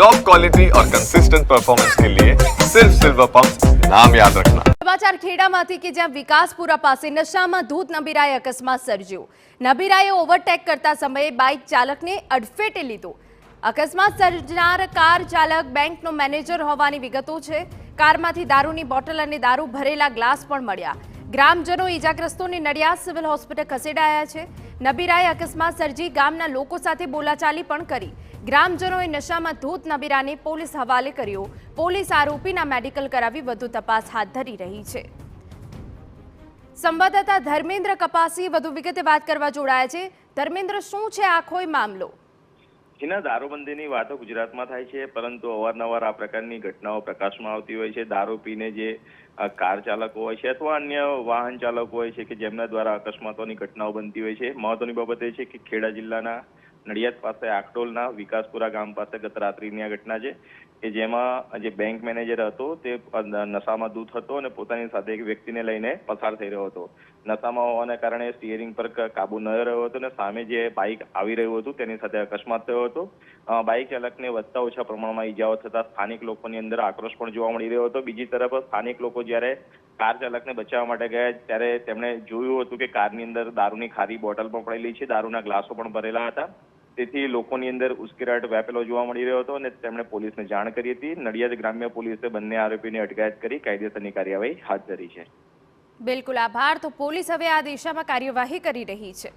Top quality और consistent performance के लिए सिर्फ सिल्वर पंप नाम याद रखना। સમાચાર ખેડામાંથી કે જ્યાં વિકાસપુરા પાસે નશામાં ધૂત નબીરાએ અકસ્માત સર્જ્યો। નબીરાએ ઓવરટેક કરતા સમયે બાઇક ચાલકને અડફેટે લીધો। અકસ્માત સર્જનાર કાર ચાલક બેંકનો મેનેજર હોવાની વિગતો છે। કારમાંથી દારૂની બોટલ અને દારૂ ભરેલા ગ્લાસ પણ મળ્યા। ગ્રામજનો ઈજાગ્રસ્તોને નડિયાદ સિવિલ હોસ્પિટલ ખસેડાયા છે। નબીરાએ અકસ્માત સર્જી ગામના લોકો સાથે બોલાચાલી પણ કરી। ગ્રામજનોએ નશામાં ધૂત નબીરાને પોલીસ હવાલે કર્યો। પોલીસ આરોપીના મેડિકલ કરાવી વધુ તપાસ હાથ ધરી રહી છે। સંવાદદાતા ધર્મેન્દ્ર કપાસી વધુ વિગતે વાત કરવા જોડાયા છે। ધર્મેન્દ્ર, શું છે આખો મામલો? જેના દારૂબંધીની વાતો ગુજરાતમાં થાય છે, પરંતુ અવારનવાર આ પ્રકારની ઘટનાઓ પ્રકાશમાં આવતી હોય છે। દારૂ પીને જે કાર ચાલકો હોય છે અથવા અન્ય વાહન ચાલકો હોય છે કે જેમના દ્વારા અકસ્માતોની ઘટનાઓ બનતી હોય છે। મહત્વની બાબત એ છે કે ખેડા જિલ્લાના નડિયાદ પાસે આકટોલના વિકાસપુરા ગામ પાસે ગત રાત્રિની આ ઘટના છે કે જેમાં જે બેંક મેનેજર હતો તે નશામાં ધૂત હતો અને પોતાની સાથે એક વ્યક્તિને લઈને પસાર થઈ રહ્યો હતો। નશામાં હોવાને કારણે સ્ટીયરિંગ પર કાબુ ન રહ્યો હતો અને સામે જે બાઇક આવી રહ્યું હતું તેની સાથે અકસ્માત થયો હતો। બાઇક ચાલકને વધતા ઓછા પ્રમાણમાં ઈજાઓ થતા સ્થાનિક લોકોની અંદર આક્રોશ પણ જોવા મળી રહ્યો હતો। બીજી તરફ સ્થાનિક લોકો જ્યારે કાર ચાલકને બચાવવા માટે ગયા ત્યારે તેમણે જોયું હતું કે કારની અંદર દારૂની ખારી બોટલ પણ પડેલી છે, દારૂના ગ્લાસો પણ ભરેલા હતા। તેથી લોકોની અંદર ઉશ્કેરાટ વ્યાપેલો જોવા મળી રહ્યો હતો અને તેમણે પોલીસને જાણ કરી હતી। નડિયાદ ગ્રામ્ય પોલીસે બંને આરોપીની અટકાયત કરી કાયદેસરની કાર્યવાહી હાથ ધરી છે। બિલકુલ આભાર। તો પોલીસ હવે આ દિશામાં કાર્યવાહી કરી રહી છે।